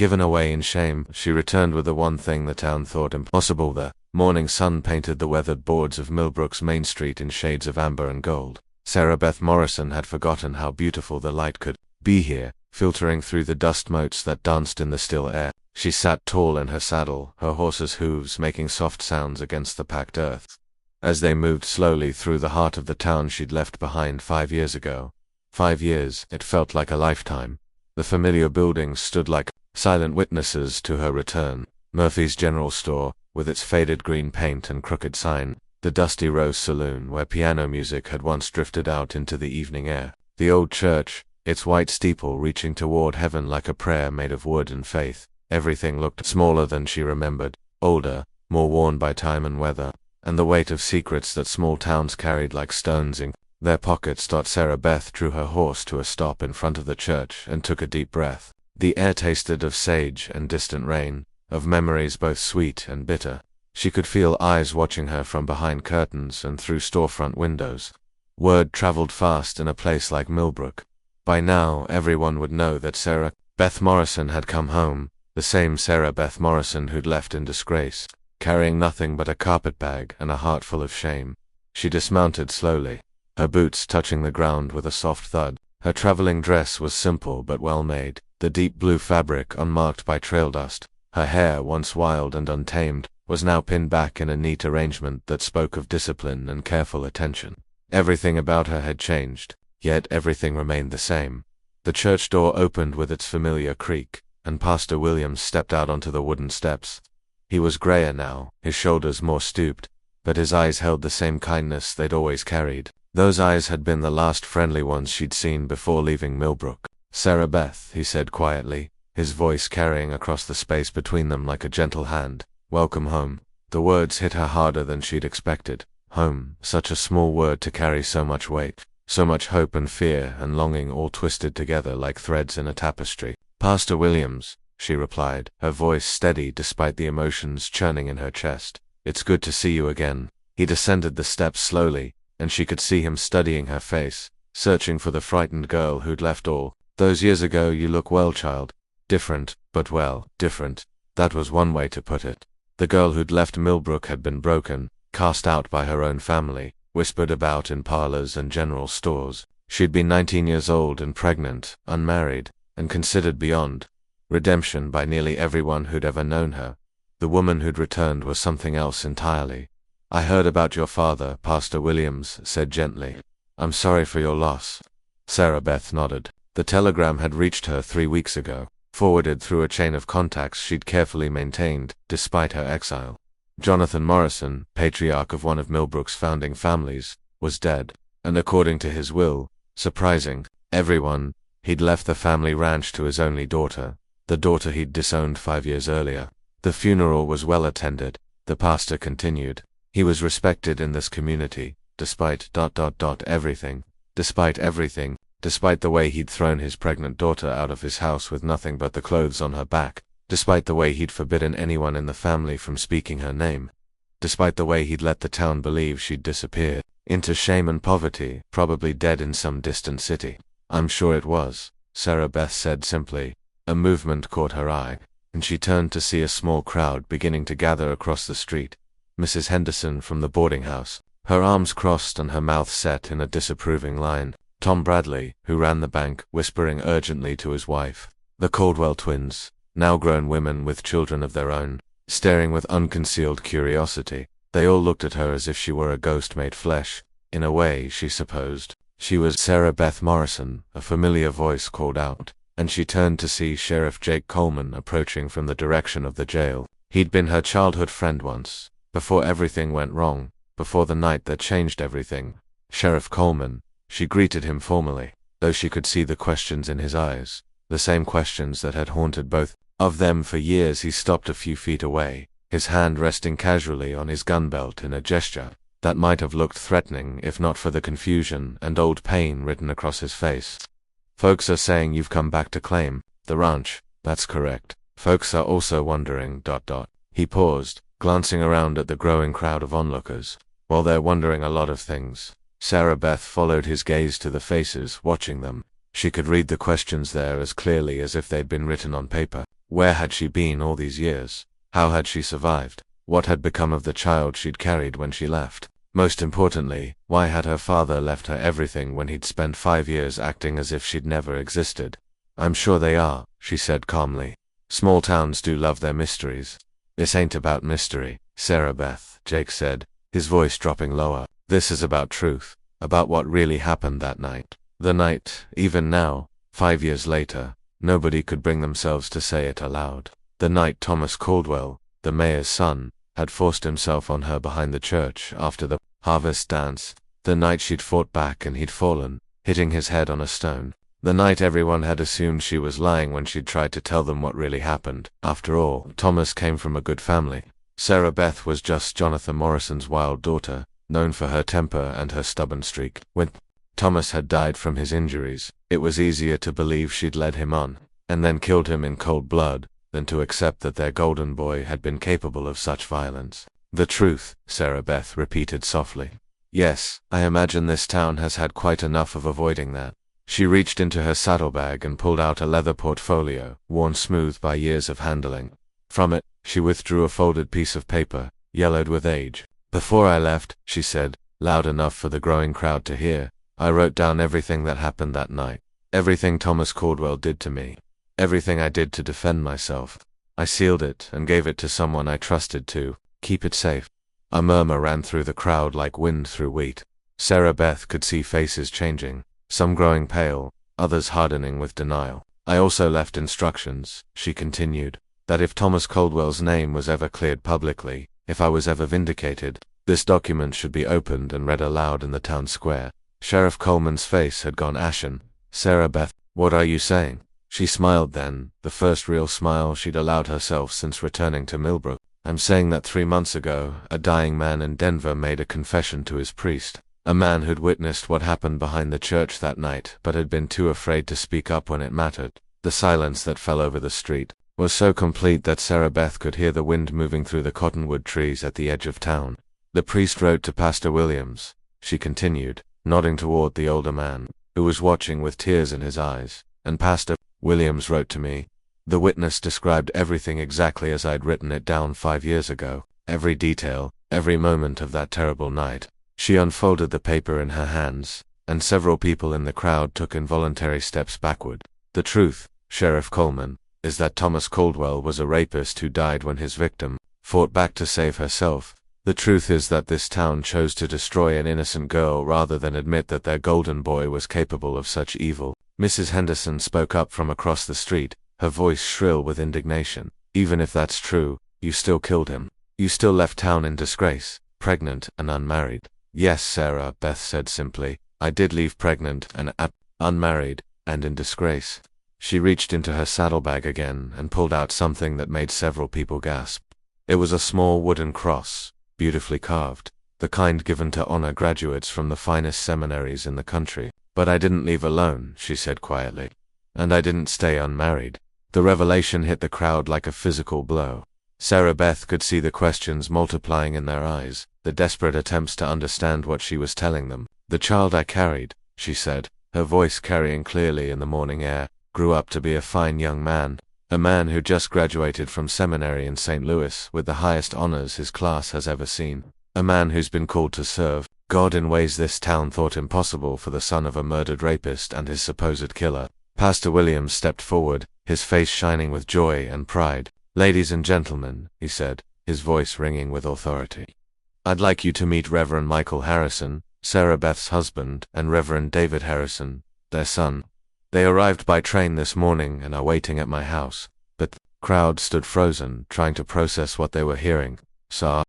given away in shame, she returned with the one thing the town thought impossible. The morning sun painted the weathered boards of Millbrook's main street in shades of amber and gold. Sarah Beth Morrison had forgotten how beautiful the light could be here, filtering through the dust motes that danced in the still air. She sat tall in her saddle, her horse's hooves making soft sounds against the packed earth. As they moved slowly through the heart of the town she'd left behind 5 years ago. 5 years, it felt like a lifetime. The familiar buildings stood like silent witnesses to her return. Murphy's General Store, with its faded green paint and crooked sign. The dusty Rose Saloon, where piano music had once drifted out into the evening air. The old church, its white steeple reaching toward heaven like a prayer made of wood and faith. Everything looked smaller than she remembered, older, more worn by time and weather, and the weight of secrets that small towns carried like stones in their pockets. Sarah Beth drew her horse to a stop in front of the church and took a deep breath. The air tasted of sage and distant rain, of memories both sweet and bitter. She could feel eyes watching her from behind curtains and through storefront windows. Word traveled fast in a place like Millbrook. By now, everyone would know that Sarah Beth Morrison had come home, the same Sarah Beth Morrison who'd left in disgrace, carrying nothing but a carpetbag and a heart full of shame. She dismounted slowly, her boots touching the ground with a soft thud. Her traveling dress was simple but well made, the deep blue fabric unmarked by trail dust. Her hair, once wild and untamed, was now pinned back in a neat arrangement that spoke of discipline and careful attention. Everything about her had changed, yet everything remained the same. The church door opened with its familiar creak, and Pastor Williams stepped out onto the wooden steps. He was grayer now, his shoulders more stooped, but his eyes held the same kindness they'd always carried. Those eyes had been the last friendly ones she'd seen before leaving Millbrook. "Sarah Beth," he said quietly, his voice carrying across the space between them like a gentle hand. "Welcome home." The words hit her harder than she'd expected. Home, such a small word to carry so much weight, so much hope and fear and longing all twisted together like threads in a tapestry. "Pastor Williams," she replied, her voice steady despite the emotions churning in her chest. "It's good to see you again." He descended the steps slowly, and she could see him studying her face, searching for the frightened girl who'd left all those years ago. "You look well, child. Different, but well, different." That was one way to put it. The girl who'd left Millbrook had been broken, cast out by her own family, whispered about in parlors and general stores. She'd been 19 years old and pregnant, unmarried, and considered beyond redemption by nearly everyone who'd ever known her. The woman who'd returned was something else entirely. "I heard about your father," Pastor Williams said gently. "I'm sorry for your loss." Sarah Beth nodded. The telegram had reached her 3 weeks ago, forwarded through a chain of contacts she'd carefully maintained, despite her exile. Jonathan Morrison, patriarch of one of Millbrook's founding families, was dead, and according to his will, surprising everyone, he'd left the family ranch to his only daughter, the daughter he'd disowned 5 years earlier. The funeral was well attended, the pastor continued. He was respected in this community, despite everything, despite the way he'd thrown his pregnant daughter out of his house with nothing but the clothes on her back, despite the way he'd forbidden anyone in the family from speaking her name, despite the way he'd let the town believe she'd disappeared into shame and poverty, probably dead in some distant city. "I'm sure it was," Sarah Beth said simply. A movement caught her eye, and she turned to see a small crowd beginning to gather across the street. Mrs. Henderson from the boarding house, her arms crossed and her mouth set in a disapproving line. Tom Bradley, who ran the bank, whispering urgently to his wife. The Caldwell twins, now grown women with children of their own, staring with unconcealed curiosity. They all looked at her as if she were a ghost made flesh. In a way, she supposed. She was Sarah Beth Morrison, a familiar voice called out, and she turned to see Sheriff Jake Coleman approaching from the direction of the jail. He'd been her childhood friend once, before everything went wrong, before the night that changed everything. Sheriff Coleman. She greeted him formally, though she could see the questions in his eyes, the same questions that had haunted both of them for years. He stopped a few feet away, his hand resting casually on his gun belt in a gesture that might have looked threatening if not for the confusion and old pain written across his face. "Folks are saying you've come back to claim the ranch." "That's correct. Folks are also wondering, He paused, glancing around at the growing crowd of onlookers. "Well, they're wondering a lot of things." Sarah Beth followed his gaze to the faces, watching them. She could read the questions there as clearly as if they'd been written on paper. Where had she been all these years? How had she survived? What had become of the child she'd carried when she left? Most importantly, why had her father left her everything when he'd spent 5 years acting as if she'd never existed? I'm sure they are, she said calmly. Small towns do love their mysteries. This ain't about mystery, Sarah Beth, Jake said, his voice dropping lower. This is about truth, about what really happened that night. The night, even now, 5 years later, nobody could bring themselves to say it aloud. The night Thomas Caldwell, the mayor's son, had forced himself on her behind the church after the harvest dance. The night she'd fought back and he'd fallen, hitting his head on a stone. The night everyone had assumed she was lying when she'd tried to tell them what really happened. After all, Thomas came from a good family. Sarah Beth was just Jonathan Morrison's wild daughter, known for her temper and her stubborn streak. When Thomas had died from his injuries, it was easier to believe she'd led him on, and then killed him in cold blood, than to accept that their golden boy had been capable of such violence. The truth, Sarah Beth repeated softly. Yes, I imagine this town has had quite enough of avoiding that. She reached into her saddlebag and pulled out a leather portfolio, worn smooth by years of handling. From it, she withdrew a folded piece of paper, yellowed with age. Before I left, she said, loud enough for the growing crowd to hear, I wrote down everything that happened that night. Everything Thomas Caldwell did to me. Everything I did to defend myself. I sealed it and gave it to someone I trusted to keep it safe. A murmur ran through the crowd like wind through wheat. Sarah Beth could see faces changing, some growing pale, others hardening with denial. I also left instructions, she continued, that if Thomas Caldwell's name was ever cleared publicly, if I was ever vindicated, this document should be opened and read aloud in the town square. Sheriff Coleman's face had gone ashen. Sarah Beth, what are you saying? She smiled then, the first real smile she'd allowed herself since returning to Millbrook. I'm saying that 3 months ago, a dying man in Denver made a confession to his priest. A man who'd witnessed what happened behind the church that night, but had been too afraid to speak up when it mattered. The silence that fell over the street was so complete that Sarah Beth could hear the wind moving through the cottonwood trees at the edge of town. The priest wrote to Pastor Williams, she continued, nodding toward the older man, who was watching with tears in his eyes, and Pastor Williams wrote to me. The witness described everything exactly as I'd written it down 5 years ago, every detail, every moment of that terrible night. She unfolded the paper in her hands, and several people in the crowd took involuntary steps backward. The truth, Sheriff Coleman, is that Thomas Caldwell was a rapist who died when his victim fought back to save herself. The truth is that this town chose to destroy an innocent girl rather than admit that their golden boy was capable of such evil. Mrs. Henderson spoke up from across the street, her voice shrill with indignation. Even if that's true, you still killed him. You still left town in disgrace, pregnant and unmarried. Yes, Sarah, Beth said simply. I did leave pregnant and unmarried, and in disgrace. She reached into her saddlebag again and pulled out something that made several people gasp. It was a small wooden cross, beautifully carved, the kind given to honor graduates from the finest seminaries in the country. But I didn't leave alone, she said quietly. And I didn't stay unmarried. The revelation hit the crowd like a physical blow. Sarah Beth could see the questions multiplying in their eyes, the desperate attempts to understand what she was telling them. The child I carried, she said, her voice carrying clearly in the morning air, grew up to be a fine young man, a man who just graduated from seminary in St. Louis with the highest honors his class has ever seen, a man who's been called to serve God in ways this town thought impossible for the son of a murdered rapist and his supposed killer. Pastor Williams stepped forward, his face shining with joy and pride. Ladies and gentlemen, he said, his voice ringing with authority. I'd like you to meet Reverend Michael Harrison, Sarah Beth's husband, and Reverend David Harrison, their son. They arrived by train this morning and are waiting at my house. But the crowd stood frozen, trying to process what they were hearing. Sir,